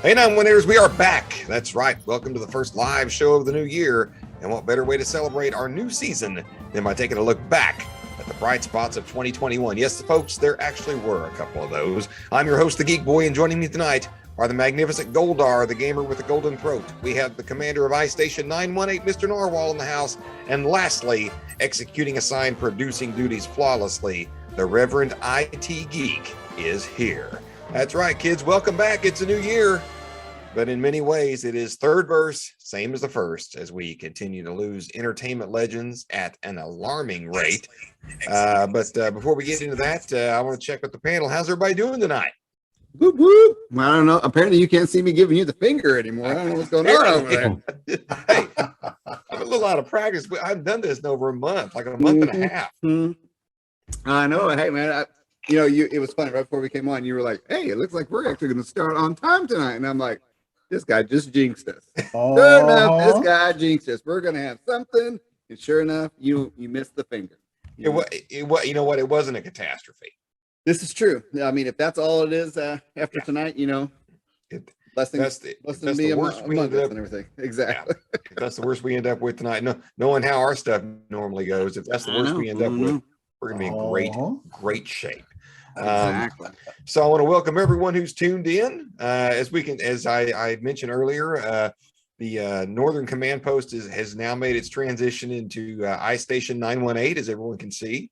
Hey, 918ers, we are back. That's right. Welcome to the first live show of the new year. And what better way to celebrate our new season than by taking a look back at the bright spots of 2021? Yes, folks, there actually were a couple of those. I'm your host, the Geek Boy, and joining me tonight are the magnificent Goldar, the gamer with the golden throat. We have the commander of Ice Station 918, Mr. Narwhal, in the house. And lastly, executing assigned producing duties flawlessly, the Reverend IT Geek is here. That's right, kids. Welcome back. It's a new year. But in many ways, it is third verse, same as the first, as we continue to lose entertainment legends at an alarming rate. But before we get into that, I want to check with the panel. How's everybody doing tonight? Whoop, whoop. Well, I don't know. Apparently, you can't see me giving you the finger anymore. I don't know what's going on over there. Hey, I'm a little out of practice, but I've done this in over a month, like a month and a half. I know. Hey, man. It was funny. Right before we came on, you were like, hey, it looks like we're actually going to start on time tonight. And I'm like, this guy just jinxed us. Sure enough, this guy jinxed us. We're going to have something. And sure enough, you missed the finger. You know what? It wasn't a catastrophe. This is true. I mean, if that's all it is after tonight, that's the worst we end up and everything. Exactly. Yeah. If that's the worst we end up with tonight. Knowing how our stuff normally goes, if that's the worst we end up with, we're going to be in great shape. Exactly. So I want to welcome everyone who's tuned in. As I mentioned earlier, the Northern Command Post has now made its transition into Ice Station 918, as everyone can see.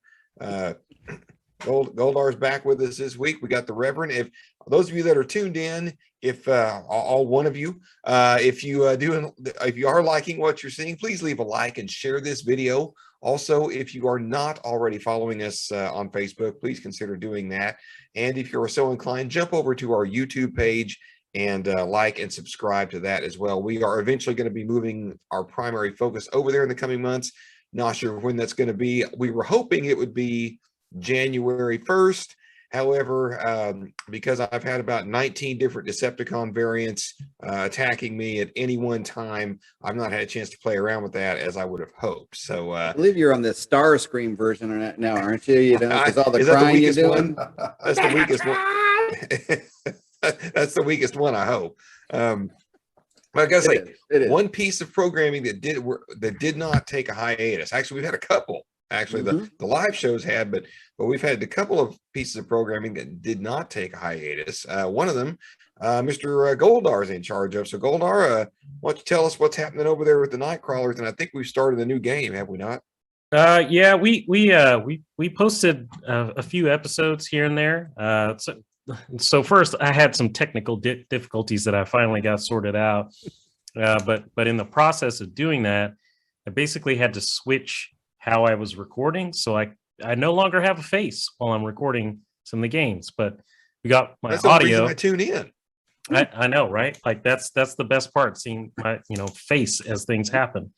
Goldar's back with us this week. We got the Reverend. If those of you that are tuned in, if all one of you, if you are liking what you're seeing, please leave a like and share this video. Also, if you are not already following us on Facebook, please consider doing that. And if you're so inclined, jump over to our YouTube page and like and subscribe to that as well. We are eventually going to be moving our primary focus over there in the coming months. Not sure when that's going to be. We were hoping it would be January 1st. However, because I've had about 19 different Decepticon variants attacking me at any one time, I've not had a chance to play around with that as I would have hoped. So I believe you're on the Starscream version now, aren't you? You know, because all the crying you're doing. That's the weakest one. That's the weakest one, I hope. But I gotta say, one piece of programming that did not take a hiatus. Actually, we've had a couple. Actually, the live shows had, but we've had a couple of pieces of programming that did not take a hiatus. One of them, Mr. Goldar is in charge of. So Goldar, why don't you tell us what's happening over there with the Nightcrawlers? And I think we've started a new game, have we not? Yeah, we posted a few episodes here and there. So first, I had some technical difficulties that I finally got sorted out. But in the process of doing that, I basically had to switch how I was recording, so I no longer have a face while I'm recording some of the games, but we got my audio. I tune in. I know, right? Like that's the best part, seeing my face as things happen.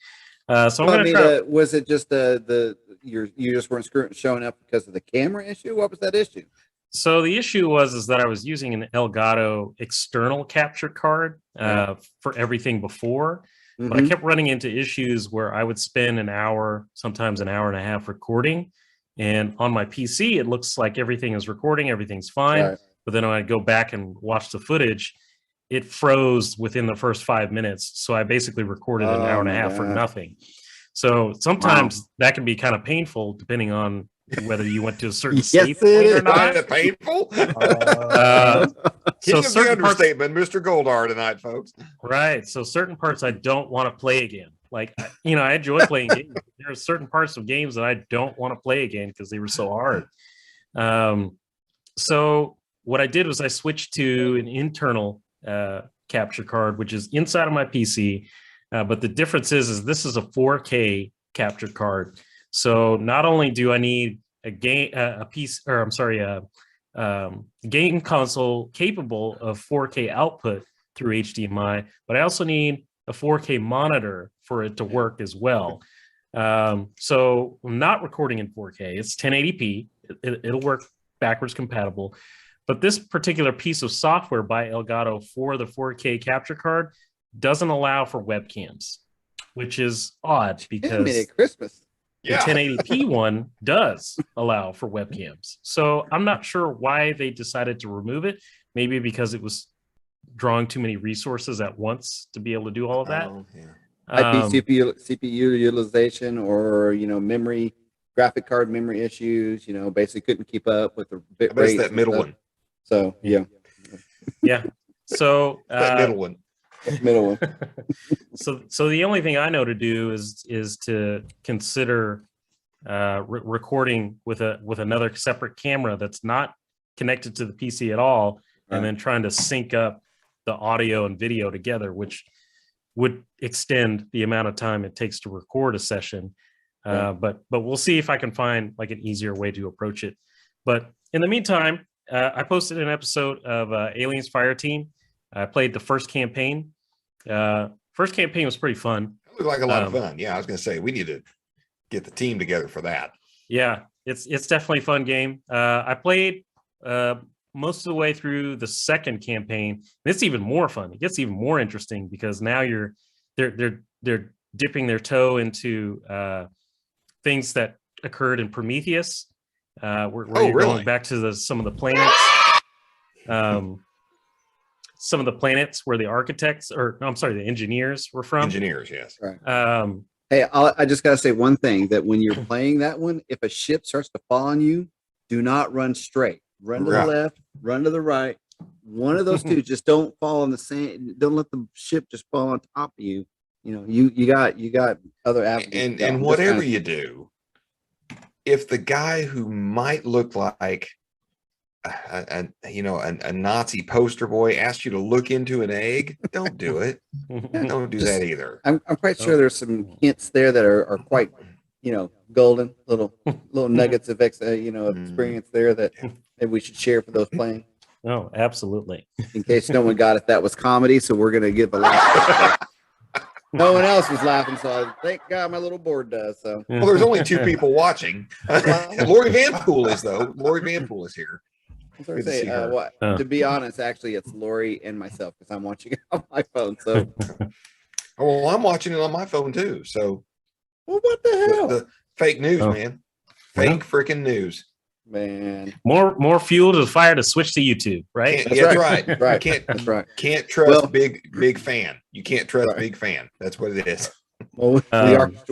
So I'm gonna try. Was it just you just weren't showing up because of the camera issue? What was that issue? So the issue was that I was using an Elgato external capture card for everything before. But I kept running into issues where I would spend an hour, sometimes an hour and a half recording. And on my PC, it looks like everything is recording, everything's fine. Right. But then when I go back and watch the footage, it froze within the first 5 minutes. So I basically recorded an hour and a half for nothing. So sometimes that can be kind of painful, depending on whether you went to a certain save point or not. Painful. So certain understatement, Mr. Goldar tonight, folks. Right. So certain parts I don't want to play again. Like, I enjoy playing games. There are certain parts of games that I don't want to play again because they were so hard. So what I did was I switched to an internal capture card, which is inside of my PC. But the difference is this is a 4K capture card. So not only do I need a game console capable of 4K output through HDMI, but I also need a 4K monitor for it to work as well. So I'm not recording in 4K. It's 1080p. It'll work backwards compatible. But this particular piece of software by Elgato for the 4K capture card doesn't allow for webcams, which is odd because Christmas. The 1080p one does allow for webcams. So I'm not sure why they decided to remove it. Maybe because it was drawing too many resources at once to be able to do all of that. Oh, yeah. CPU utilization, or memory, graphic card memory issues. Basically couldn't keep up with the bit I bet it's rates that and middle stuff. one. So yeah, Yeah. So That middle one. middle one. so the only thing I know to do is to consider recording with another separate camera that's not connected to the PC at all, and then trying to sync up the audio and video together, which would extend the amount of time it takes to record a session. But we'll see if I can find like an easier way to approach it. But in the meantime, I posted an episode of Aliens Fireteam. I played the first campaign. First campaign was pretty fun. It looked like a lot of fun. Yeah, I was going to say we need to get the team together for that. Yeah, it's definitely a fun game. I played most of the way through the second campaign. And it's even more fun. It gets even more interesting because now they're dipping their toe into things that occurred in Prometheus. Where you're really? going back to some of the planets. Some of the planets where the architects, or no, I'm sorry, the engineers were from. Engineers, yes. Right. Hey, I just got to say one thing, that when you're playing that one, if a ship starts to fall on you, do not run straight. Run to the left, run to the right. One of those two, just don't fall on the same. Don't let the ship just fall on top of you. You got other avenues. And whatever you do, if the guy who might look like a Nazi poster boy asks you to look into an egg, don't do it. Don't do that either. I'm quite sure there's some hints there that are quite, golden little nuggets of experience there that maybe we should share for those playing. Oh, absolutely. In case no one got it, that was comedy, so we're gonna give a laugh. No one else was laughing, so thank God my little board does. So Well, there's only 2 people watching. Lori Vanpool is though. Lori Vanpool is here. Good to see her. To be honest, actually, it's Lori and myself because I'm watching it on my phone. So, well, I'm watching it on my phone too. So, well, what the hell? The fake news, man. Fake freaking news, man. More fuel to the fire to switch to YouTube, right? That's right. Right. That's right. Can't trust big fan. You can't trust big fan. That's what it is. Well,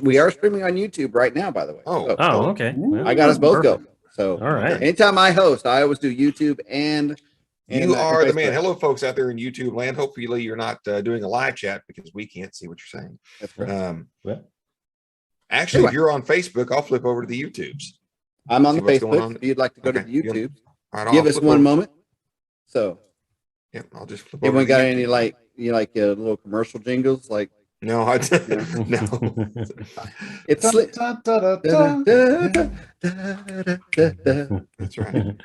we are streaming on YouTube right now, by the way. Okay. Well, I got us both going. So, all right. Anytime I host, I always do YouTube and you are the man. Hello, folks out there in YouTube land. Hopefully, you're not doing a live chat because we can't see what you're saying. That's right. Actually, if you're on Facebook, I'll flip over to the YouTubes. I'm on the Facebook. If you'd like to go to the YouTube, right, give us one moment. So, yeah, I'll just flip. Anyone got any little commercial jingles like? No, no. It's that's right.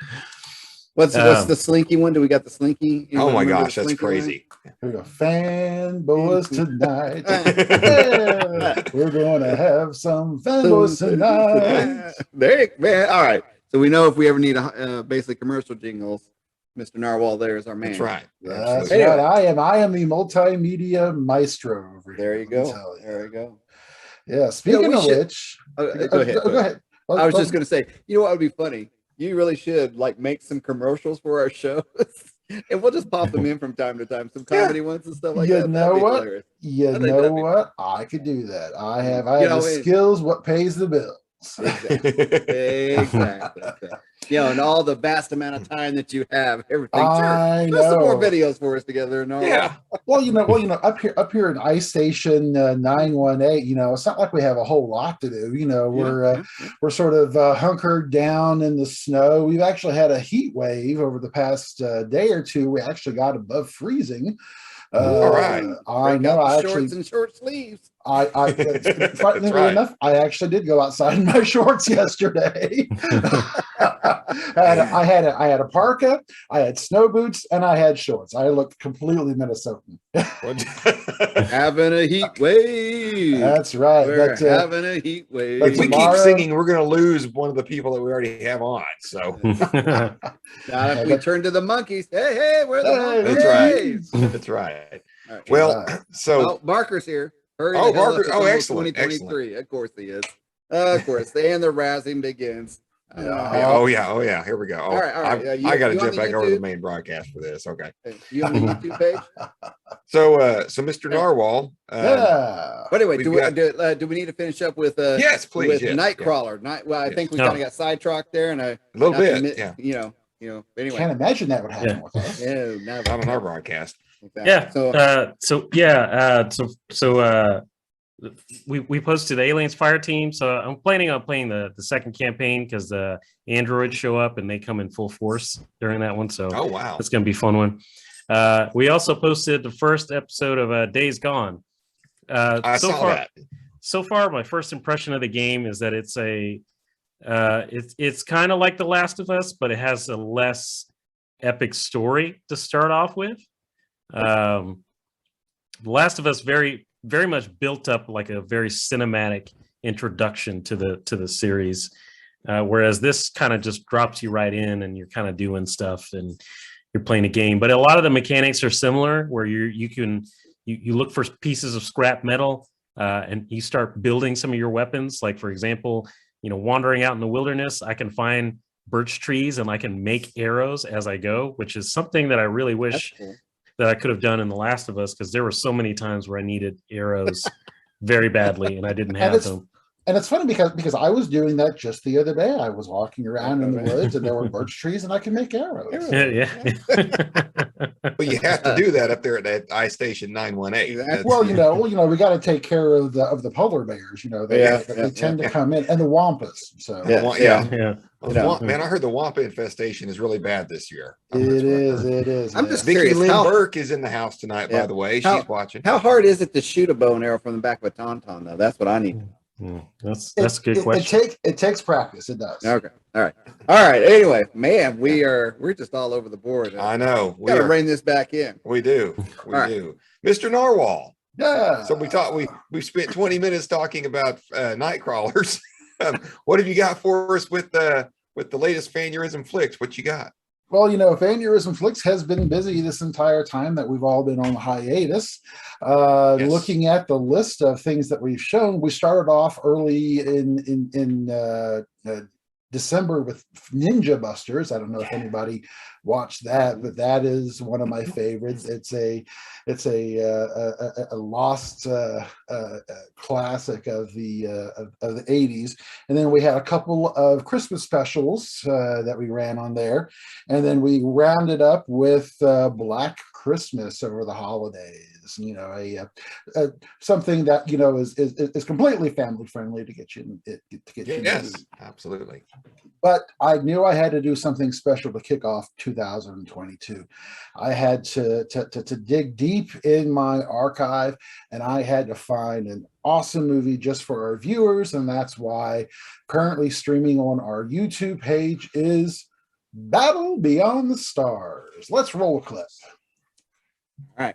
What's the slinky one? Do we got the slinky? Oh my gosh, that's crazy. Here we go. Fanboys tonight. Yeah, we're gonna have some fanboys tonight. Man. All right. So we know if we ever need basically commercial jingles, Mr. Narwhal there is our man. That's right. That's right. I am the multimedia maestro over here. There you go. There you go. Yeah. Speaking of which, go ahead. I was just gonna say, what would be funny? You really should make some commercials for our shows, and we'll just pop them in from time to time, some comedy ones and stuff like that. You know what? I could do that. I have the skills. What pays the bill? Exactly. And all the vast amount of time that you have, everything. I know. Some more videos for us together. No. Yeah. Well, up here in Ice Station 918, it's not like we have a whole lot to do. We're sort of hunkered down in the snow. We've actually had a heat wave over the past day or two. We actually got above freezing. All right. I know. I shorts actually and short sleeves. Frighteningly enough, I actually did go outside in my shorts yesterday. I had a parka, I had snow boots, and I had shorts. I looked completely Minnesotan. Having a heat wave. That's right. We're having a heat wave. If we keep singing, we're going to lose one of the people that we already have on. So now if we turn to the monkeys, hey, we're the monkeys. That's right. Right. Well, so Barker's here. Barker. Oh, excellent. 2023. Excellent. Of course he is. Of course. And the razzing begins. Oh yeah. Here we go. Oh, all right. I got to you on jump the back over to YouTube? the main broadcast for this. Okay. You on the YouTube page? So Mr. Narwhal. Yeah. But anyway, We've do we need to finish up with yes, please. with Yes, Nightcrawler? Well, I Yes. think we kind of got sidetracked there, and a little bit. Yeah. Anyway. Can't imagine that would happen with us. No, never. Not on our broadcast. Exactly. We posted Aliens Fire Team, so I'm planning on playing the second campaign because the androids show up and they come in full force during that one. So Oh wow. it's gonna be a fun one. We also posted the first episode of Days Gone. I saw that. So far, my first impression of the game is that it's kind of like The Last of Us, but it has a less epic story to start off with. The Last of Us very much built up like a very cinematic introduction to the series, whereas this kind of just drops you right in and you're kind of doing stuff and you're playing a game. But a lot of the mechanics are similar, where you look for pieces of scrap metal and you start building some of your weapons. Like, for example, wandering out in the wilderness, I can find birch trees and I can make arrows as I go, which is something that I really wish that I could have done in The Last of Us, because there were so many times where I needed arrows very badly and I didn't have them. And it's funny because I was doing that just the other day. I was walking around in the woods and there were birch trees and I could make arrows. Yeah. But you have to do that up there at that ice station 918. Exactly. Well, we got to take care of the polar bears. They tend to come in, and the wampus. So Man, I heard the wampa infestation is really bad this year. It is. I'm just Vicky curious. Lynn Burke is in the house tonight, by the way. She's watching. How hard is it to shoot a bow and arrow from the back of a tauntaun, though? That's what I need. That's a good question. It takes practice. It does. Okay. All right. Anyway, man, we're just all over the board. I know. We got to rein this back in. We do. We do. Mr. Narwhal. Yeah. So we spent 20 minutes talking about night crawlers. What have you got for us with the latest Fanurism Flicks? What you got? Well, Fanurism Flicks has been busy this entire time that we've all been on hiatus. Yes. Looking at the list of things that we've shown, we started off early in December with Ninja Busters. I don't know if anybody watched that, but that is one of my favorites. It's a lost classic of the 80s. And then we had a couple of Christmas specials that we ran on there, and then we rounded up with Black Christmas over the holidays. Something that is completely family friendly to get you Yes, absolutely. But I knew I had to do something special to kick off 2022. I had to dig deep in my archive, and I had to find an awesome movie just for our viewers, and that's why currently streaming on our YouTube page is Battle Beyond the Stars. Let's roll a clip. All right.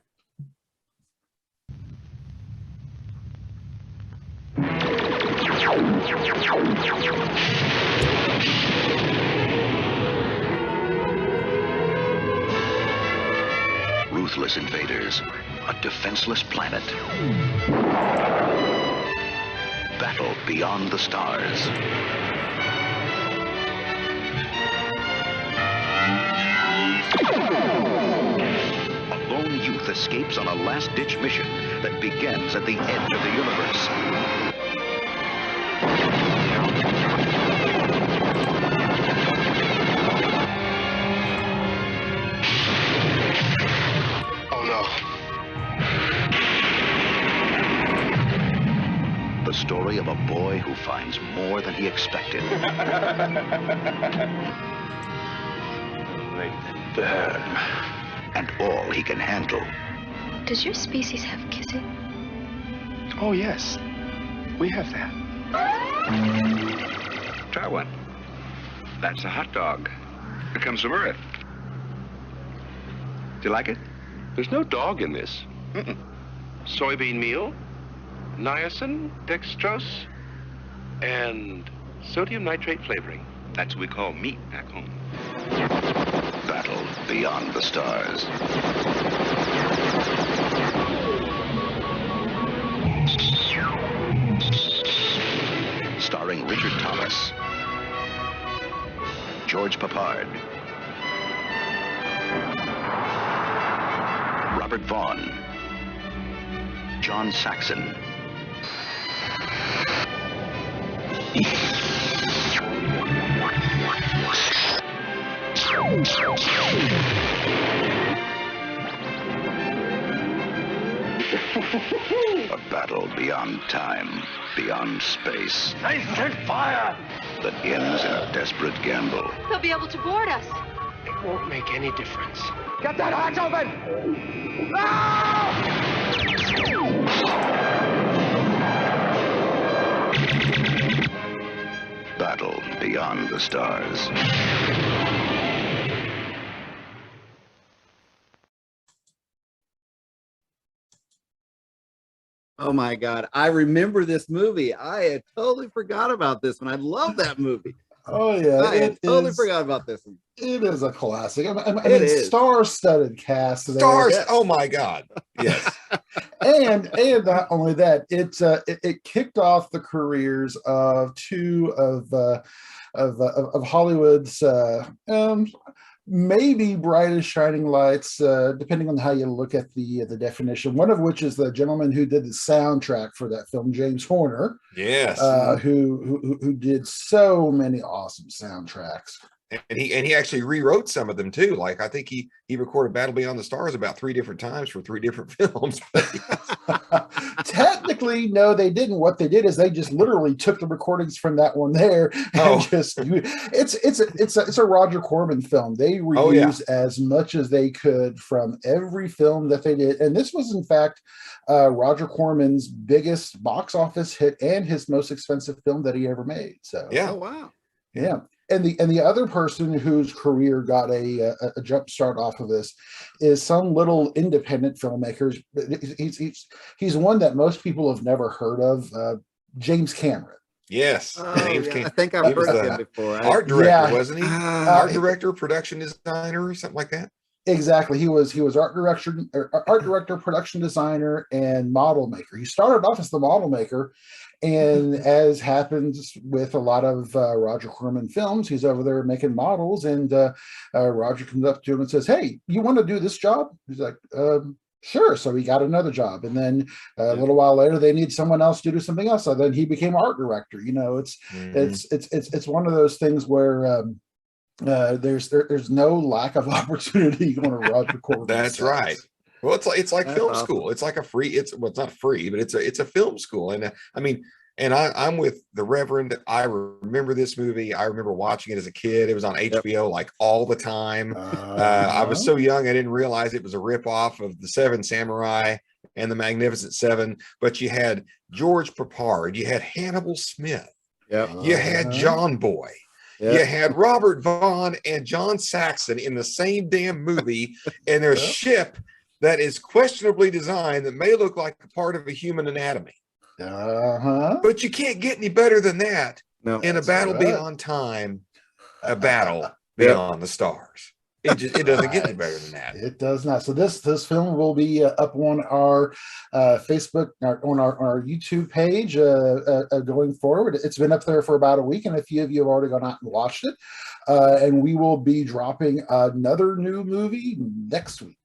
Ruthless invaders, a defenseless planet. Battle beyond the stars. A lone youth escapes on a last-ditch mission that begins at the edge of the universe. The story of a boy who finds more than he expected. And all he can handle. Does your species have kissing? Oh, yes. We have that. Try one. That's a hot dog. It comes from Earth. Do you like it? There's no dog in this. Mm-mm. Soybean meal, niacin, dextrose, and sodium nitrate flavoring. That's what we call meat back home. Battle beyond the stars. Starring Richard Thomas. George Papard, Robert Vaughn, John Saxon, a battle beyond time, beyond space. They set fire! That ends in a desperate gamble. They'll be able to board us. It won't make any difference. Get that hatch open! Battle beyond the stars. Oh my God. I remember this movie. I had totally forgot about this one. I love that movie. Oh yeah, I had totally forgot about this one. It is a classic. I mean, is. star-studded cast. There. Stars. Yes. Oh my God. Yes. and not only that, it kicked off the careers of two of Hollywood's maybe brightest shining lights, depending on how you look at the definition. One of which is the gentleman who did the soundtrack for that film, James Horner. Yes. Who did so many awesome soundtracks. And he actually rewrote some of them too. Like I think he recorded Battle Beyond the Stars about 3 different times for 3 different films. Technically, no, they didn't. What they did is they just literally took the recordings from that one there and it's a Roger Corman film. They reused as much as they could from every film that they did. And this was in fact Roger Corman's biggest box office hit and his most expensive film that he ever made. So yeah. Oh wow. Yeah. And the other person whose career got a jump start off of this is some little independent filmmaker. He's one that most people have never heard of, James Cameron. Yes. James I think I've heard of him before. Art director, wasn't he? Art director, production designer, or something like that. Exactly. He was art director, production designer, and model maker. He started off as the model maker. And as happens with a lot of Roger Corman films, he's over there making models, and Roger comes up to him and says, "Hey, you want to do this job?" He's like, "Sure." So he got another job, and then a little while later, they need someone else to do something else. So then he became art director. You know, it's one of those things where there's no lack of opportunity on a Roger Corman. That's right. Well, it's like film school. It's like a free. It's not free, but it's a film school. And I mean, and I'm with the Reverend. I remember this movie. I remember watching it as a kid. It was on HBO like all the time. I was so young I didn't realize it was a ripoff of the Seven Samurai and the Magnificent Seven. But you had George Papard, you had Hannibal Smith, you had John Boy. Yep. You had Robert Vaughn and John Saxon in the same damn movie, and their ship that is questionably designed that may look like a part of a human anatomy. But you can't get any better than that in a battle beyond time, a battle beyond the stars. It doesn't get any better than that. It does not. So this film will be up on our Facebook, on our YouTube page going forward. It's been up there for about a week, and a few of you have already gone out and watched it. And we will be dropping another new movie next week.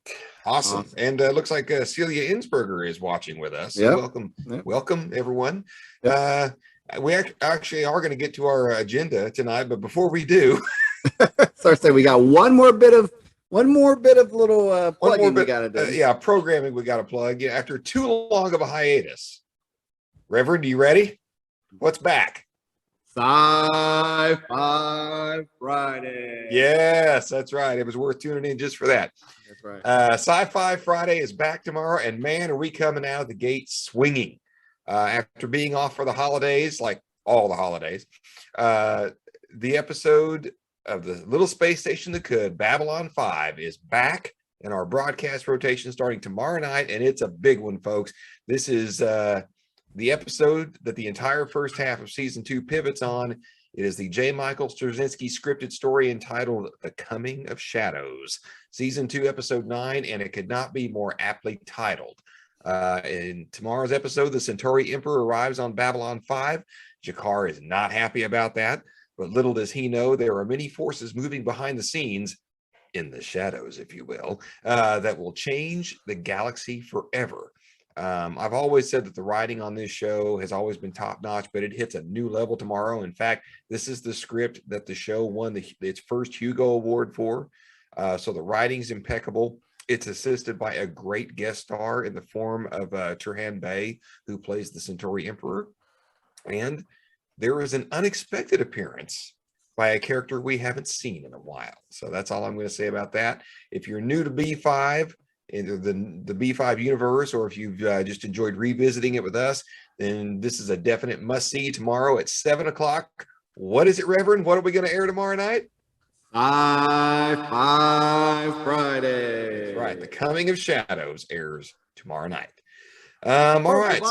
Awesome. And looks like Celia Insberger is watching with us. So welcome everyone. We actually are going to get to our agenda tonight, but before we do, so I say we got one more bit of little plugging we got to do. Programming we got to plug. Yeah, after too long of a hiatus. Reverend, are you ready? What's back? Sci-Fi Friday. Yes, that's right. It was worth tuning in just for that. That's right. Sci-Fi Friday is back tomorrow, and man, are we coming out of the gate swinging. After being off for the holidays, like all the holidays, the episode of the little space station that could, Babylon 5, is back in our broadcast rotation starting tomorrow night, and it's a big one, folks. This is the episode that the entire first half of season 2 pivots on. It is the J. Michael Straczynski scripted story entitled The Coming of Shadows, season 2, episode 9, and it could not be more aptly titled. In tomorrow's episode, the Centauri Emperor arrives on Babylon 5. Jakar is not happy about that. But little does he know there are many forces moving behind the scenes, in the shadows, if you will, that will change the galaxy forever. I've always said that the writing on this show has always been top notch, but it hits a new level tomorrow. In fact, this is the script that the show won its first Hugo Award for. So the writing's impeccable. It's assisted by a great guest star in the form of Turhan Bey, who plays the Centauri Emperor. And there is an unexpected appearance by a character we haven't seen in a while. So that's all I'm going to say about that. If you're new to B5, into the B5 universe, or if you've just enjoyed revisiting it with us, then this is a definite must-see tomorrow at 7 o'clock. What is it, Reverend? What are we going to air tomorrow night? Sci-Fi Friday. That's right. The Coming of Shadows airs tomorrow night. Before all right.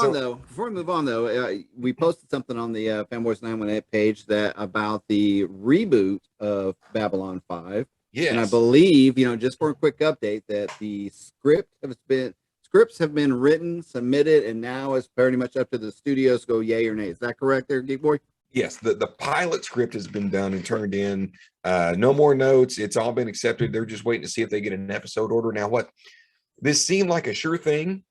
Before we move on, though, we posted something on the Fanboys 918 page about the reboot of Babylon 5. Yes. And I believe, just for a quick update, that the scripts have been written, submitted, and now it's pretty much up to the studios to go yay or nay. Is that correct there, Geek Boy? Yes, the pilot script has been done and turned in. No more notes. It's all been accepted. They're just waiting to see if they get an episode order. Now, this seemed like a sure thing,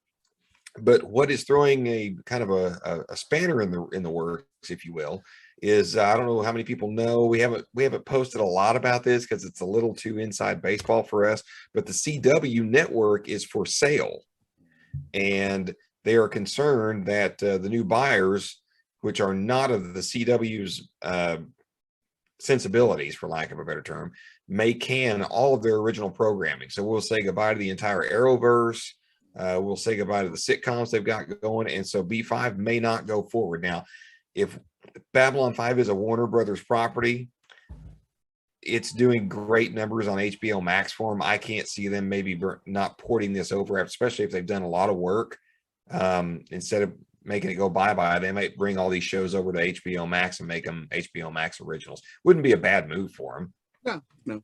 but what is throwing a kind of a spanner in the works, if you will, is I don't know how many people know. We haven't posted a lot about this because it's a little too inside baseball for us. But the CW network is for sale, and they are concerned that the new buyers, which are not of the CW's sensibilities, for lack of a better term, may can all of their original programming. So we'll say goodbye to the entire Arrowverse. We'll say goodbye to the sitcoms they've got going. And so B5 may not go forward. Now, if Babylon 5 is a Warner Brothers property, it's doing great numbers on HBO Max for them. I can't see them maybe not porting this over, especially if they've done a lot of work. Instead of making it go bye-bye, they might bring all these shows over to HBO Max and make them HBO Max originals. Wouldn't be a bad move for them. No.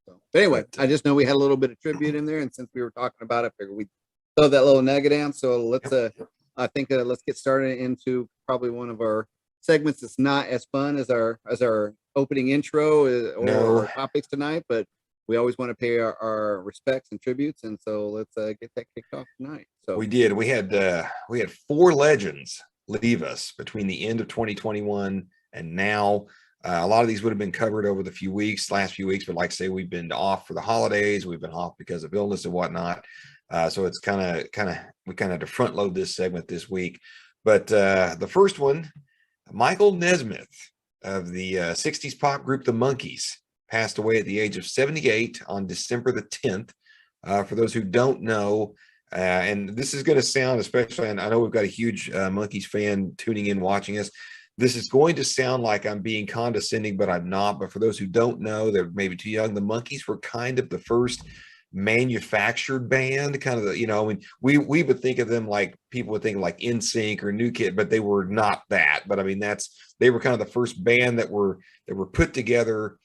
So, but anyway, I just know we had a little bit of tribute in there, and since we were talking about it, I figured we'd throw that little nugget in. So let's let's get started into probably one of our segments that's not as fun as our opening intro or topics tonight, but we always want to pay our respects and tributes, and so let's get that kicked off tonight. So we did. We had 4 legends leave us between the end of 2021 and now. A lot of these would have been covered over the last few weeks, but like I say, we've been off for the holidays. We've been off because of illness and whatnot. So it's we kind of had to front load this segment this week. But the first one, Michael Nesmith of the 60s pop group The Monkees, passed away at the age of 78 on December the 10th. For those who don't know, and this is going to sound, especially, and I know we've got a huge Monkees fan tuning in, watching us. This is going to sound like I'm being condescending, but I'm not. But for those who don't know, they're maybe too young. The Monkees were kind of the first manufactured band, kind of we would think of them like people would think like NSYNC or New Kid, but they were not that. But I mean, they were kind of the first band that were put together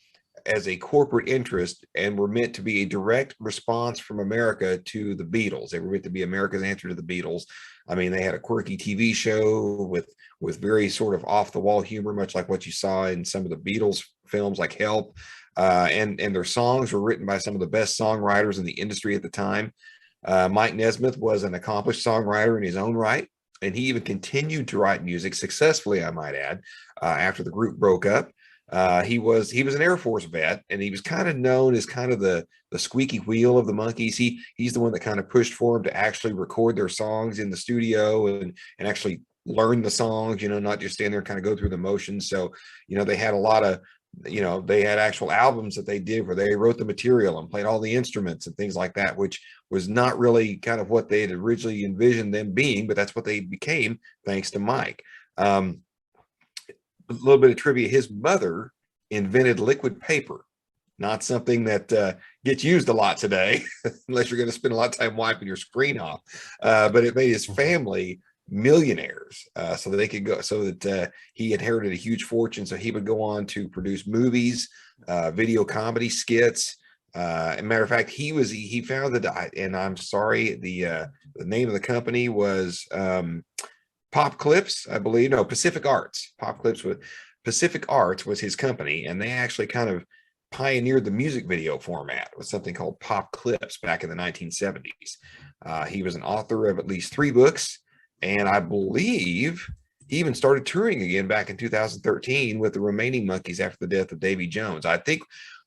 as a corporate interest and were meant to be a direct response from America to the Beatles. They were meant to be America's answer to the Beatles. I mean, they had a quirky TV show with very sort of off the wall humor, much like what you saw in some of the Beatles films like Help. And their songs were written by some of the best songwriters in the industry at the time. Mike Nesmith was an accomplished songwriter in his own right, and he even continued to write music successfully, I might add, after the group broke up. He was an Air Force vet, and he was kind of known as kind of the squeaky wheel of the Monkees. He's the one that kind of pushed for him to actually record their songs in the studio and actually learn the songs, not just stand there and kind of go through the motions. So, they had a lot of, they had actual albums that they did where they wrote the material and played all the instruments and things like that, which was not really kind of what they had originally envisioned them being, but that's what they became thanks to Mike. A little bit of trivia: his mother invented liquid paper, not something that gets used a lot today, unless you're going to spend a lot of time wiping your screen off. But it made his family millionaires, so that he inherited a huge fortune. So he would go on to produce movies, video comedy skits. As a matter of fact, he founded, and I'm sorry, the name of the company was Pop Clips, I believe. No, Pacific Arts. Pop Clips Pacific Arts was his company, and they actually kind of pioneered the music video format with something called pop clips back in the 1970s. He was an author of at least 3 books, and I believe he even started touring again back in 2013 with the remaining Monkees after the death of Davy Jones. I think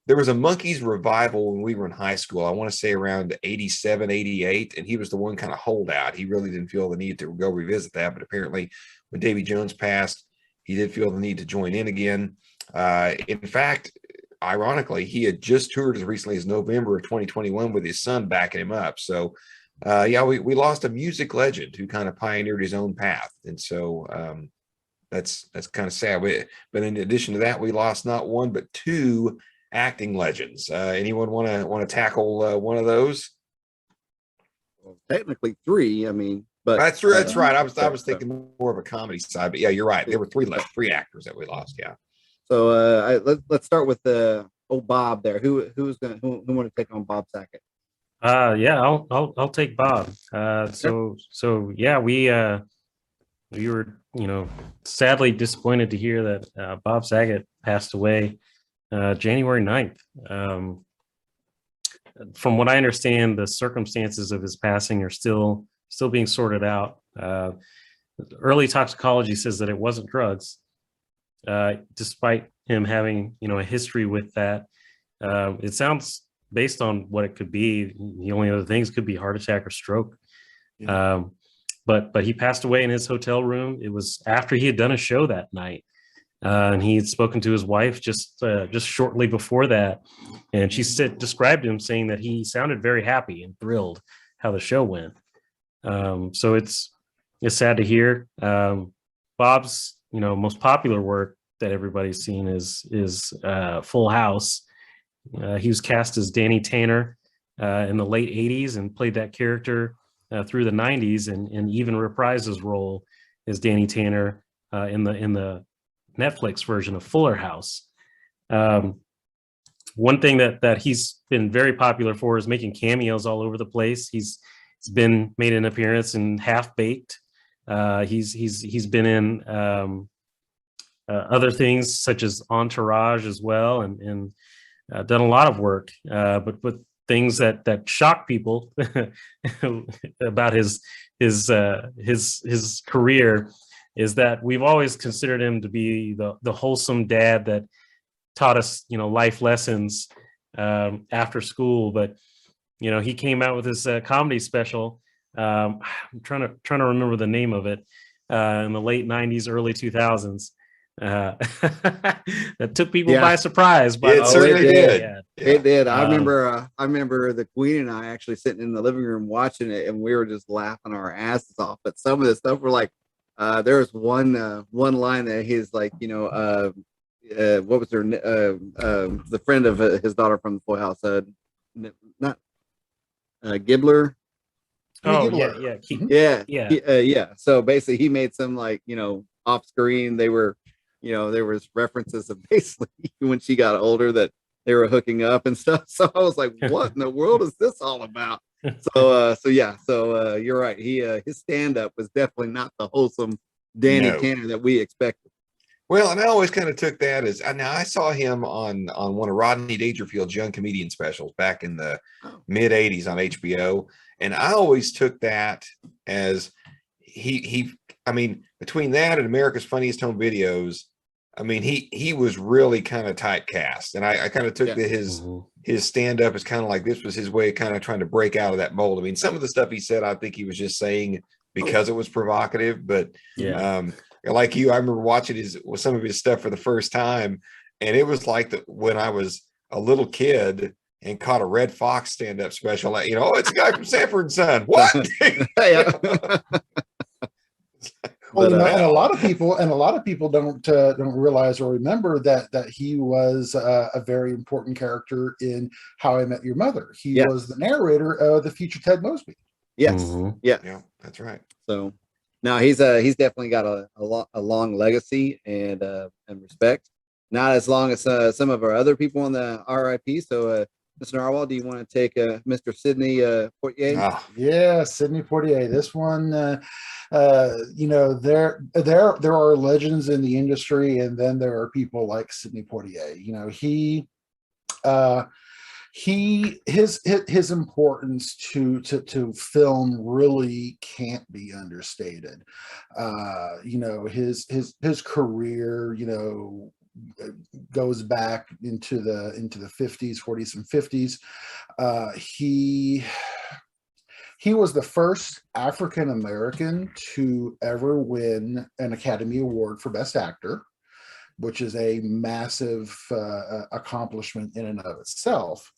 there was a Monkees revival when we were in high school. I want to say around 87, 88, and he was the one kind of holdout. He really didn't feel the need to go revisit that, but apparently when Davy Jones passed, he did feel the need to join in again. In fact, ironically, he had just toured as recently as November of 2021 with his son backing him up. So, we lost a music legend who kind of pioneered his own path, and so that's kind of sad. But in addition to that, we lost not one but 2 acting legends. Anyone want to tackle one of those? Well, technically 3. I mean, but that's true. That's right. I was thinking more of a comedy side, but yeah, you're right. There were 3 left, 3 actors that we lost. Yeah. So let's start with old Bob there. Who want to take on Bob Saget? Yeah, I'll take Bob. So yeah, we were, sadly disappointed to hear that Bob Saget passed away January 9th. From what I understand, the circumstances of his passing are still being sorted out. Early toxicology says that it wasn't drugs, despite him having, a history with that. It sounds, based on what it could be, the only other things could be heart attack or stroke. Yeah. But he passed away in his hotel room. It was after he had done a show that night. And he had spoken to his wife just shortly before that, and she described him saying that he sounded very happy and thrilled how the show went. So it's sad to hear. Bob's most popular work that everybody's seen is Full House. He was cast as Danny Tanner in the late '80s and played that character through the '90s, and even reprised his role as Danny Tanner in the Netflix version of Fuller House. One thing that he's been very popular for is making cameos all over the place. He's made an appearance in Half Baked. He's been in other things such as Entourage as well, and done a lot of work. But things that shock people about his career is that we've always considered him to be the wholesome dad that taught us, life lessons after school. But, he came out with this comedy special. I'm trying to remember the name of it, in the late '90s, early 2000s. That took people by surprise. But it certainly did. Yeah. It did. I remember the Queen and I actually sitting in the living room watching it, and we were just laughing our asses off. But some of the stuff we're like, there was one line that he's like, what was her the friend of his daughter from the Full House, not Gibbler. Oh yeah. Yeah. So basically, he made some off screen. They were, there was references of basically when she got older that they were hooking up and stuff. So I was like, what in the world is this all about? So you're right. His stand-up was definitely not the wholesome Danny Tanner that we expected. Well, and I always kind of took that as, now I saw him on one of Rodney Dangerfield's young comedian specials back in the mid '80s on HBO, and I always took that as between that and America's Funniest Home Videos, he was really kind of typecast, and I kind of took his stand-up as kind of like this was his way of kind of trying to break out of that mold. Some of the stuff he said, I think he was just saying because it was provocative, but like you, I remember watching some of his stuff for the first time, and it was like when I was a little kid and caught a Red Fox stand-up special, it's a guy from Sanford and Son. What? Well, and a lot of people don't realize or remember that he was a very important character in How I Met Your Mother. He was the narrator of the future Ted Mosby. Yes. Yeah, that's right. So now he's definitely got a long legacy and respect. Not as long as some of our other people on the RIP. So Mr. Narwhal, do you want to take Mr. Sidney Poitier? Ah, Yeah, Sidney Poitier. This one, you know, there are legends in the industry, and then there are people like Sidney Poitier. You know, his importance to film really can't be understated. You know, his career, you know, goes back into the 50s, 40s, and 50s. He was the first African American to ever win an Academy Award for Best Actor, which is a massive accomplishment in and of itself.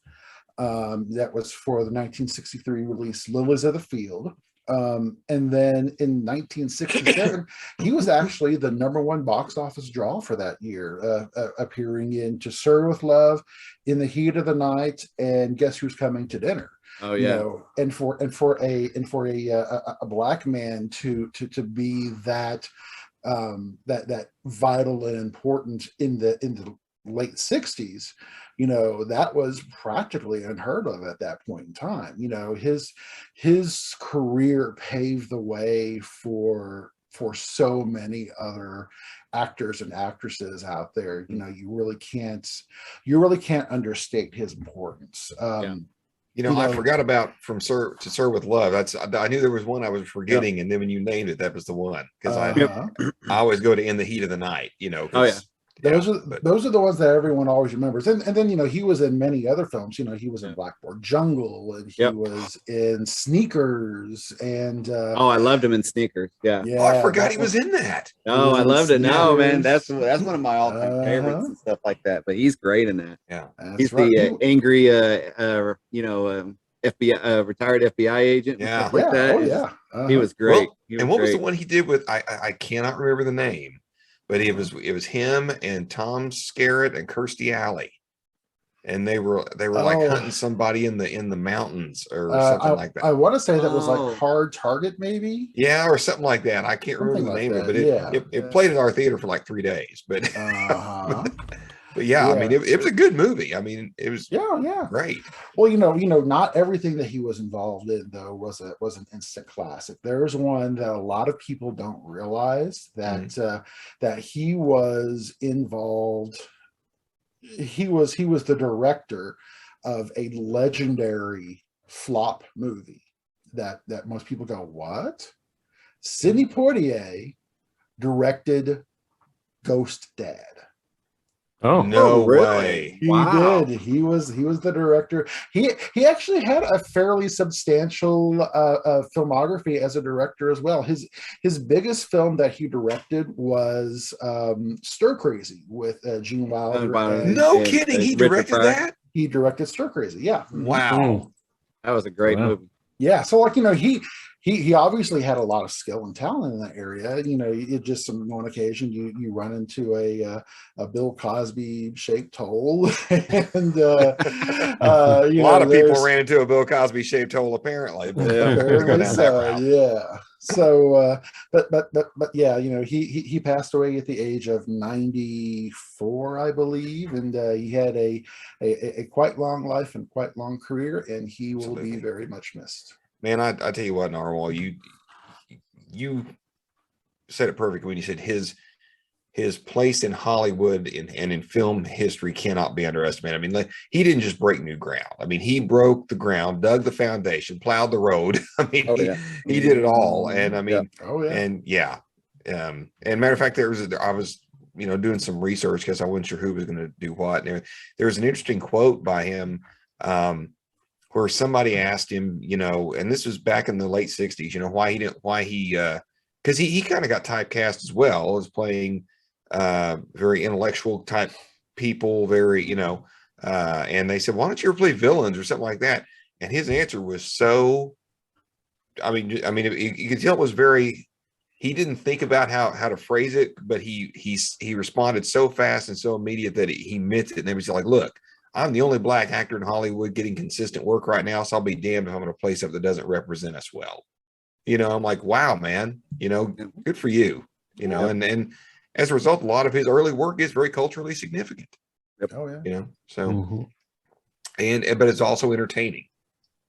That was for the 1963 release Lilies of the Field. And then in 1967, he was actually the #1 box office draw for that year, appearing in To Serve with Love, In the Heat of the Night, and Guess Who's Coming to Dinner. Oh yeah. You know, and for a black man to be that that vital and important in the late 60s, you know, that was practically unheard of at that point in time. You know, his career paved the way for so many other actors and actresses out there. You know, you really can't understate his importance. you know, I forgot about From Sir to Sir with Love. I knew there was one I was forgetting, and then when you named it, that was the one, because I always go to In the Heat of the Night. You know. Those are the ones that everyone always remembers. And then, you know, he was in many other films. You know, he was in Blackboard Jungle, and he was in Sneakers, and I loved him in Sneakers. Yeah. Oh, I forgot he was in that. Oh, I loved it. No, man, that's one of my all-time favorites and stuff like that. But he's great in that. Yeah, he's the angry, you know, FBI retired FBI agent. And stuff like that. Oh yeah, he was great. Well, what was the one he did with? I cannot remember the name. But it was him and Tom Skerritt and Kirstie Alley, and they were like hunting somebody in the mountains or something like that. I want to say that was like Hard Target, maybe. Yeah, or something like that. I can't remember the name of it, but it played at our theater for like 3 days. But but yeah, I mean, it was a good movie. I mean, it was great. Well, you know, not everything that he was involved in though was an instant classic. There's one that a lot of people don't realize that that he was involved. He was the director of a legendary flop movie that most people go, what? Sidney Poitier directed Ghost Dad. Oh, no way. He did. He was the director. He actually had a fairly substantial filmography as a director as well. His biggest film that he directed was Stir Crazy with Gene Wilder. No kidding. He directed that? He directed Stir Crazy. Yeah. Wow. That was a great movie. Yeah. So, like, you know, he obviously had a lot of skill and talent in that area. You know, it just on one occasion you run into a Bill Cosby shaped hole, and a lot of people ran into a Bill Cosby shaped hole apparently. Yeah. So, but yeah, you know, he passed away at the age of 94, I believe, and he had a quite long life and quite long career, and he will be very much missed. Man, I tell you what, Narwhal, you said it perfectly when you said his place in Hollywood and in film history cannot be underestimated. I mean, like, he didn't just break new ground. I mean, he broke the ground, dug the foundation, plowed the road. I mean, he did it all. And I mean, and matter of fact, I was doing some research because I wasn't sure who was going to do what. And there was an interesting quote by him. Where somebody asked him, you know, and this was back in the late 60s, you know, because he kind of got typecast as well as playing very intellectual type people, very, you know, and they said, why don't you ever play villains or something like that? And his answer was so, I mean, you could tell it was very, he didn't think about how to phrase it, but he responded so fast and so immediate that he meant it. And they was like, look, I'm the only black actor in Hollywood getting consistent work right now, so I'll be damned if I'm going to play something that doesn't represent us well. You know, I'm like, wow, man, you know, good for you. You know, and as a result, a lot of his early work is very culturally significant. Oh yeah. You know, so but it's also entertaining.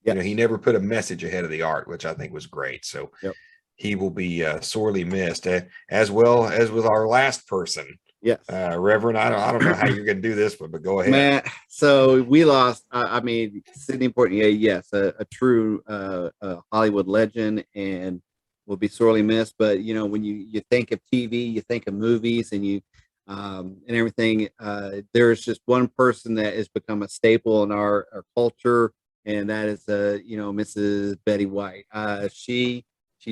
Yep. You know, he never put a message ahead of the art, which I think was great. So Yep. he will be sorely missed, as well as with our last person. Yes. Reverend, I don't know how you're going to do this, but go ahead. Man, so we lost, I mean, Sidney Poitier, yes, a true Hollywood legend, and will be sorely missed. But, you know, when you think of TV, you think of movies, and and everything, there's just one person that has become a staple in our culture, and that is, you know, Mrs. Betty White. She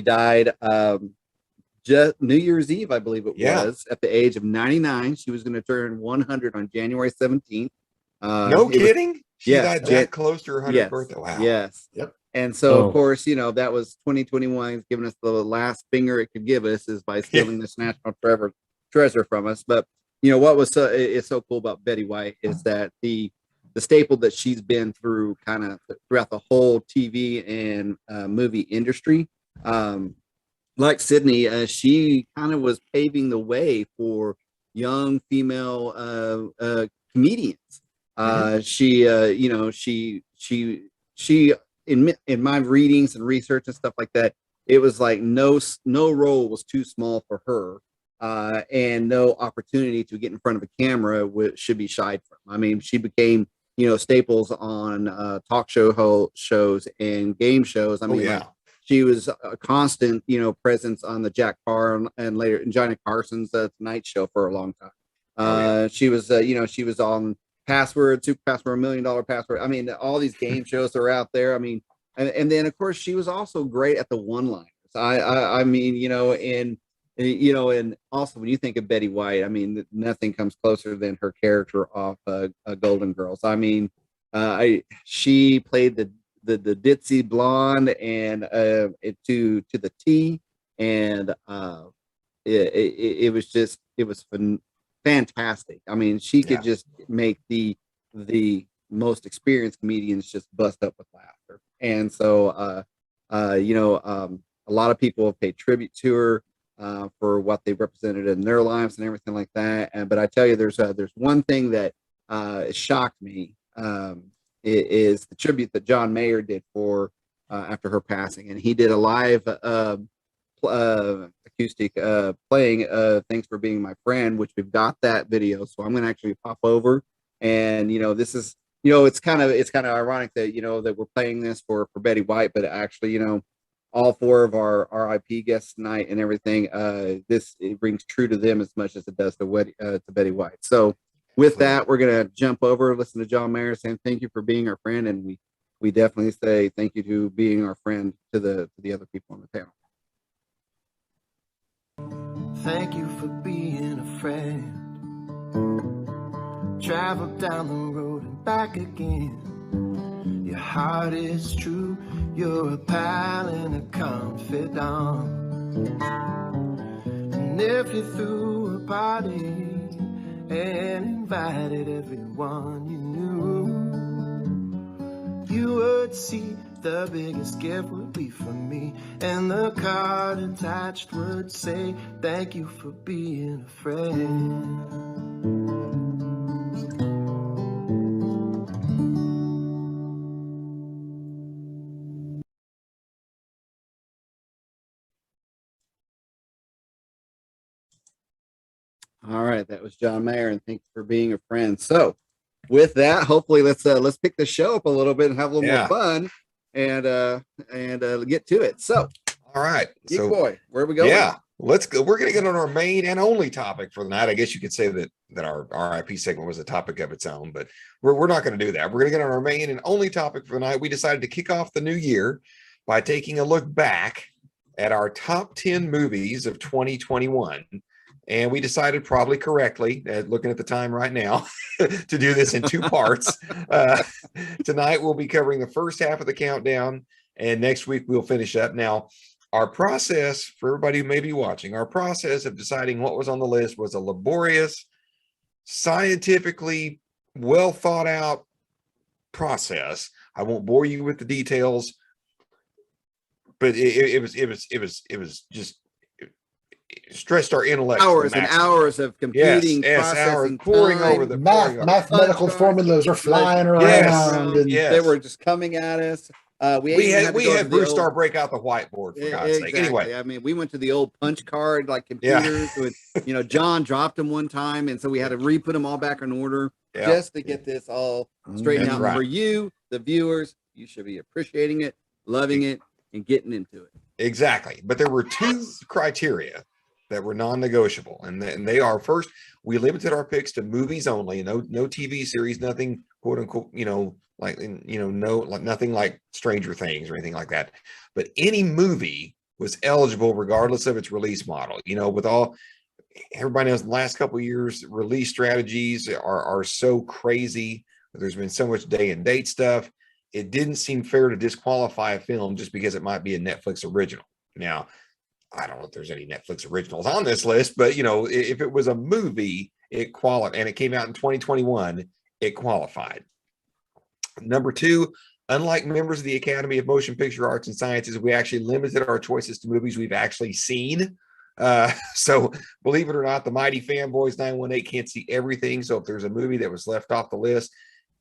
died just New Year's Eve, I believe it was, at the age of 99. She was going to turn 100 on January 17th. No kidding? She died that close to her 100th birthday. Wow. Yes. Yep. And so, of course, you know, that was 2021 giving us the last finger it could give us is by stealing this national treasure from us. But, you know, what was is so cool about Betty White is that the staple that she's been through kind of throughout the whole TV and movie industry. Like Sydney, she kind of was paving the way for young female comedians. She, you know, she in my readings and research and stuff like that, it was like no role was too small for her, and no opportunity to get in front of a camera should be shied from. I mean, she became, you know, staples on talk shows and game shows. I mean, like, she was a constant, you know, presence on the Jack Parr and later Johnny Carson's Tonight Show for a long time. She was, you know, she was on Password, Super Password, $1 Million Password. I mean, all these game shows are out there. I mean, and then of course she was also great at the one-liners. I mean, you know, and also when you think of Betty White, I mean, nothing comes closer than her character off Golden Girls. I mean, she played the ditzy blonde and to the T, and it was fantastic. I mean, she could just make the most experienced comedians just bust up with laughter. And so you know, a lot of people have paid tribute to her for what they represented in their lives and everything like that. But I tell you, there's one thing that shocked me. It is the tribute that John Mayer did for after her passing, and he did a live acoustic playing "Thanks for Being My Friend," which we've got that video. So I'm going to actually pop over, and you know, this is, you know, it's kind of ironic that, you know, that we're playing this for Betty White, but actually, you know, all four of our RIP guests tonight and everything, it rings true to them as much as it does to Betty White. So with that, we're going to jump over, listen to John Mayer saying thank you for being our friend, and we definitely say thank you to being our friend to the other people on the panel. Thank you for being a friend. Travel down the road and back again. Your heart is true. You're a pal and a confidant. And if you threw a party and invited everyone you knew, you would see the biggest gift would be from me, and the card attached would say thank you for being a friend. All right, that was John Mayer, and thanks for being a friend. So with that, hopefully let's pick the show up a little bit and have a little more fun and get to it. So all right, Geek Boy, where are we going? Yeah, let's go. We're going to get on our main and only topic for the night. I guess you could say that our RIP segment was a topic of its own, but we're not going to do that. We're going to get on our main and only topic for the night. We decided to kick off the new year by taking a look back at our top 10 movies of 2021. And we decided, probably correctly, looking at the time right now, to do this in two parts. Tonight, we'll be covering the first half of the countdown, and next week, we'll finish up. Now, our process, for everybody who may be watching, our process of deciding what was on the list was a laborious, scientifically well thought out process. I won't bore you with the details, but it was just stretched our intellect to the hours and maximum. hours of computing, Yes, hours processing, pouring time, over the pouring over. Mathematical formulas are flying Yes, around, and yes. They were just coming at us. We even had to we go to had the Bruce old, Star break out the whiteboard for God's sake. Anyway, exactly. I mean, we went to the old punch card like computers with, John dropped them one time, and so we had to re-put them all back in order just to get this all straightened That's out. right. For you, the viewers, you should be appreciating it, loving it, and getting into it. Exactly. But there were two criteria that were non-negotiable, and they are: first, we limited our picks to movies only, no TV series, nothing quote unquote, like no, like nothing like Stranger Things or anything like that. But any movie was eligible regardless of its release model. With all everybody knows, the last couple of years release strategies are so crazy. There's been so much day and date stuff. It didn't seem fair to disqualify a film just because it might be a Netflix original. Now, I don't know if there's any Netflix originals on this list, but if it was a movie, it qualified, and it came out in 2021, it qualified. Number two, unlike members of the Academy of Motion Picture Arts and Sciences, we actually limited our choices to movies we've actually seen. So believe it or not, the mighty fanboys 918 can't see everything. So if there's a movie that was left off the list,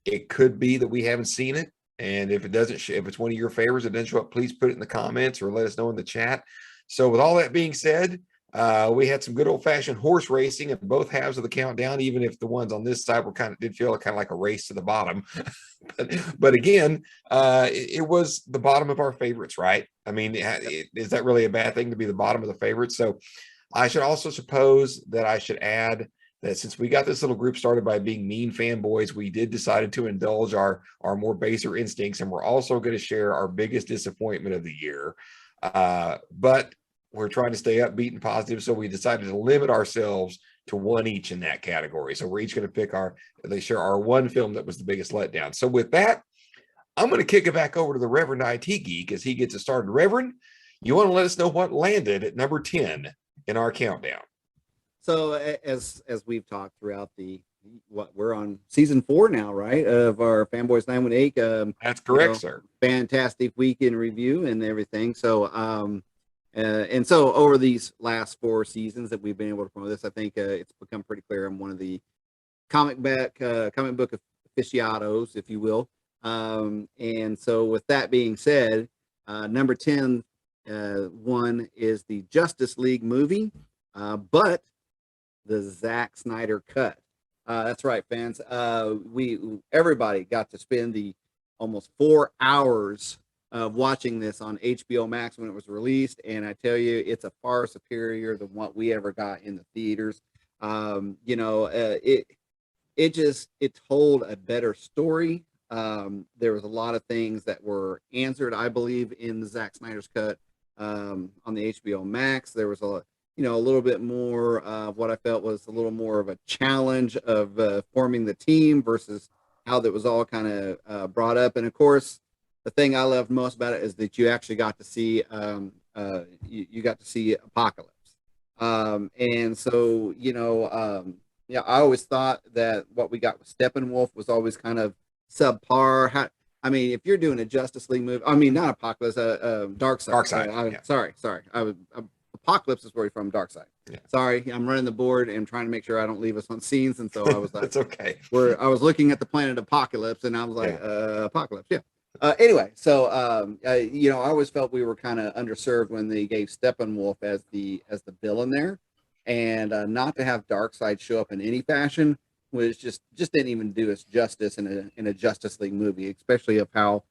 it could be that we haven't seen it. And if it doesn't, if it's one of your favorites, it doesn't show up, please put it in the comments or let us know in the chat. So with all that being said, we had some good old-fashioned horse racing in both halves of the countdown, even if the ones on this side did feel kind of like a race to the bottom. but again, it was the bottom of our favorites, right? I mean, is that really a bad thing to be the bottom of the favorites? So I should also suppose that I should add that since we got this little group started by being mean fanboys, we did decide to indulge our more baser instincts, and we're also going to share our biggest disappointment of the year. But we're trying to stay upbeat and positive, so we decided to limit ourselves to one each in that category. So we're each going to pick our one film that was the biggest letdown. So with that, I'm going to kick it back over to the Reverend IT Geek as he gets it started. Reverend, you want to let us know what landed at number 10 in our countdown? So as we've talked throughout we're on season 4 now, right? Of our Fanboys 918. That's correct, sir. Fantastic week in review and everything. So, and so over these last 4 seasons that we've been able to promote this, I think it's become pretty clear I'm one of the comic book aficionados, if you will. And so with that being said, number 10 one is the Justice League movie, but the Zack Snyder cut. That's right, fans. Everybody got to spend the almost 4 hours of watching this on HBO Max when it was released, and I tell you, it's a far superior than what we ever got in the theaters. It told a better story. There was a lot of things that were answered, I believe, in the Zack Snyder's cut on the HBO Max. There was a little bit more of what I felt was a little more of a challenge of forming the team versus how that was all kind of brought up. And of course, the thing I loved most about it is that you actually got to see you got to see Apocalypse. And so, I always thought that what we got with Steppenwolf was always kind of subpar. If you're doing a Justice League movie, not Apocalypse, Darkseid. Sorry. Apocalypse is where he's from, Darkseid. Yeah. Sorry, I'm running the board and trying to make sure I don't leave us on scenes, and so I was like, "That's okay." I was looking at the planet Apocalypse, and I was like, Apocalypse, yeah. Anyway, so I always felt we were kind of underserved when they gave Steppenwolf as the villain there, and not to have Darkseid show up in any fashion was just didn't even do us justice in a Justice League movie, especially of how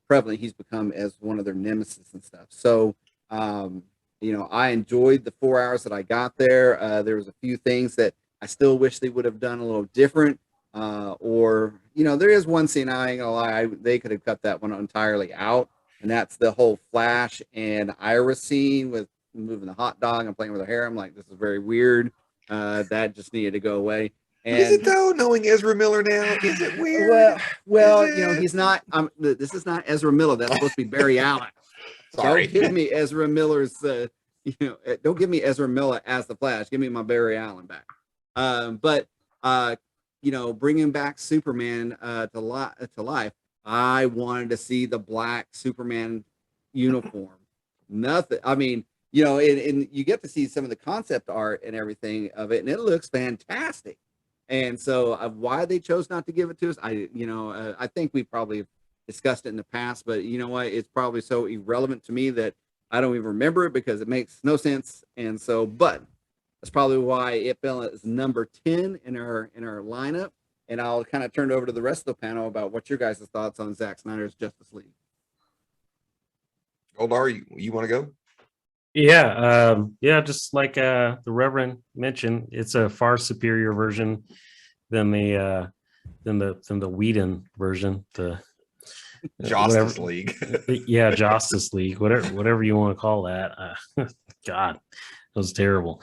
prevalent he's become as one of their nemesis and stuff. So I enjoyed the 4 hours that I got there. There was a few things that I still wish they would have done a little different. There is one scene, I ain't gonna lie, they could have cut that one entirely out, and that's the whole Flash and Iris scene with moving the hot dog and playing with her hair. I'm like, this is very weird. That just needed to go away. And is it though, knowing Ezra Miller now? Is it weird? Well, he's not. This is not Ezra Miller. That's supposed to be Barry Allen. Sorry. Don't give me Ezra Miller's. Don't give me Ezra Miller as the Flash. Give me my Barry Allen back. But bringing back Superman to life. I wanted to see the black Superman uniform. Nothing. you know, and you get to see some of the concept art and everything of it, and it looks fantastic. And so, why they chose not to give it to us, I think we probably discussed it in the past, but you know what? It's probably so irrelevant to me that I don't even remember it because it makes no sense. And so, but that's probably why it fell as number 10 in our lineup. And I'll kind of turn it over to the rest of the panel about what your guys' thoughts on Zack Snyder's Justice League. Goldar, you want to go? Yeah, just like the Reverend mentioned, it's a far superior version than the Whedon version, the Justice League. Yeah, Justice League, whatever you want to call that. God, it was terrible.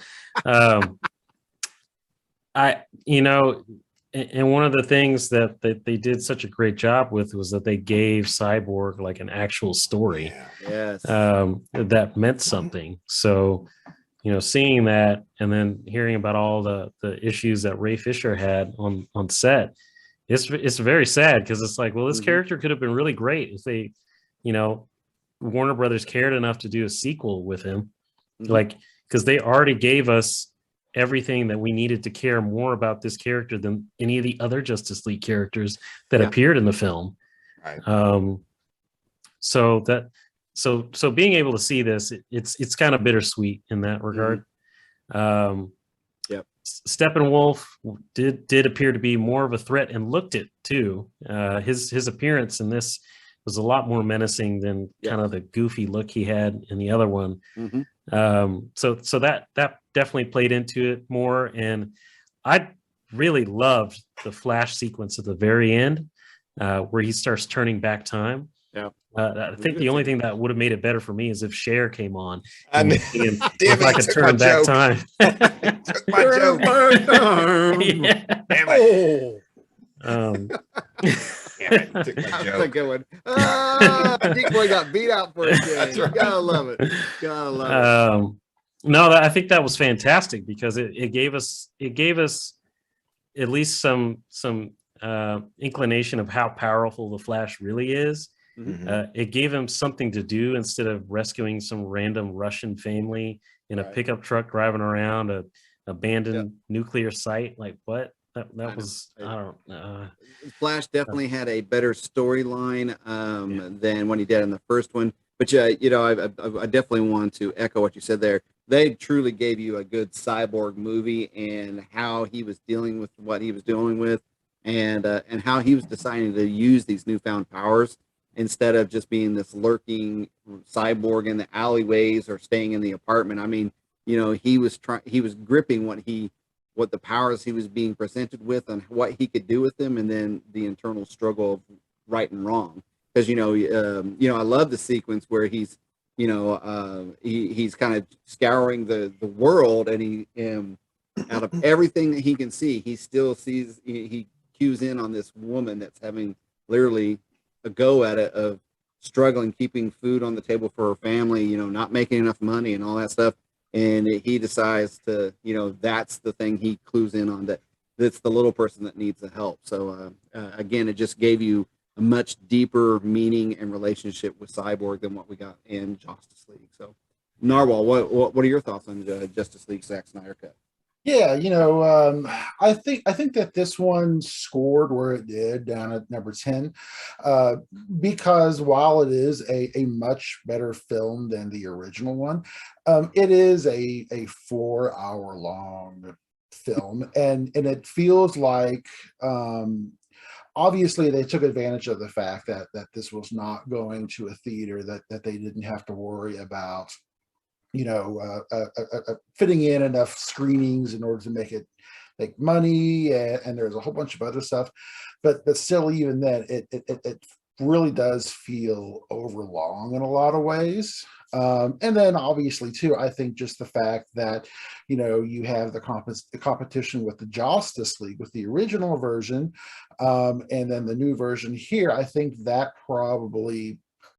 And one of the things that they did such a great job with was that they gave Cyborg like an actual story. Yes. That meant something. So, seeing that and then hearing about all the issues that Ray Fisher had on set, it's very sad because it's like, well, this character could have been really great if they, Warner Brothers cared enough to do a sequel with him, like, because they already gave us everything that we needed to care more about this character than any of the other Justice League characters that appeared in the film. Right. So being able to see this, it's kind of bittersweet in that regard. Steppenwolf did appear to be more of a threat and looked it too. His appearance in this was a lot more menacing than kind of the goofy look he had in the other one. So that definitely played into it more. And I really loved the Flash sequence at the very end, where he starts turning back time. I think the only thing that would have made it better for me is if Cher came on. If I could turn back time. Took my joke. Damn it. Damn it. Took my joke. That's a good one. Geek Boy got beat out for it. That's right. Gotta love it. Gotta love it. No, I think that was fantastic because it gave us at least some inclination of how powerful the Flash really is. It gave him something to do instead of rescuing some random Russian family in a pickup truck driving around a abandoned nuclear site. Like what? That was I don't know. Flash definitely had a better storyline than what he did in the first one. But I definitely want to echo what you said there. They truly gave you a good Cyborg movie and how he was dealing with what he was dealing with, and how he was deciding to use these newfound powers instead of just being this lurking cyborg in the alleyways or staying in the apartment. I mean, he was gripping what the powers he was being presented with and what he could do with them, and then the internal struggle of right and wrong. Because I love the sequence where he's he's kind of scouring the world, and he out of everything that he can see, he still sees, he cues in on this woman that's having literally a go at it of struggling, keeping food on the table for her family, not making enough money and all that stuff. And he decides to, that's the thing he clues in on, that's the little person that needs the help. So again, it just gave you a much deeper meaning and relationship with Cyborg than what we got in Justice League. So Narwhal, what are your thoughts on Justice League Zack Snyder cut? Yeah, I think that this one scored where it did, down at number 10, because while it is a much better film than the original one, it is a 4-hour long film, and it feels like obviously they took advantage of the fact that this was not going to a theater, that they didn't have to worry about fitting in enough screenings in order to make money, and there's a whole bunch of other stuff, but still, even then, it really does feel overlong in a lot of ways. And then obviously too, I think just the fact that you have the competition with the Justice League, with the original version, and then the new version here, I think that probably